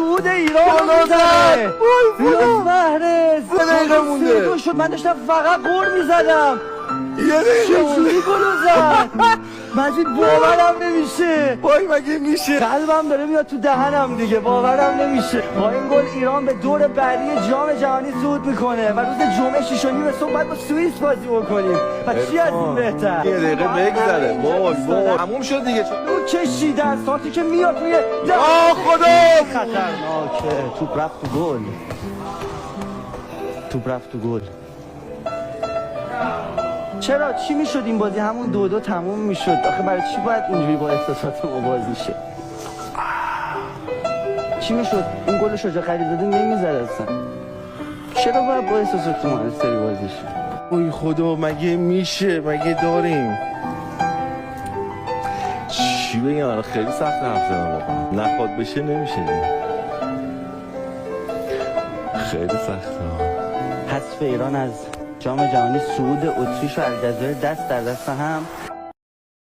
صعود ایران رو میزنه. ریاض محرز 3 دقیقه مونده. شد من داشتم فقط گل میزدم. 1 دقیقه مونده. چجوری گل زد؟ مجید باورم نمیشه. وای مگه میشه؟ قلبم داره میاد تو دهنم دیگه، باورم نمیشه. با این گل ایران به دور بعدی جام جهانی صعود میکنه و روز جمعه 6:30 صبح باید با سوئیس بازی بکنیم و چی از این بهتر؟ 1 دقیقه بگذره. وای تموم شد دیگه. او کشیدن سانتی که میاد روی آه خدا، خطرناکه. توپ رفت تو گل. توپ رفت تو گل. چرا چی میشد این بازی؟ همون 2-2 تموم میشد. آخه برای چی باید اینجوری با احساسات ما بازی شه؟ چی میشد؟ این گل شجاع خلیزاده نمیزد اصلا. چرا باید با احساسات ما استری بازی شه؟ وای خدا مگه میشه؟ مگه داریم؟ چی بگم الان؟ خیلی سخت حرف زدن واقعا. نخواد بشه نمیشه. خیلی سخته. حذف ایران از جام جهانی، صعود اتریش و الجزایر دست در دست هم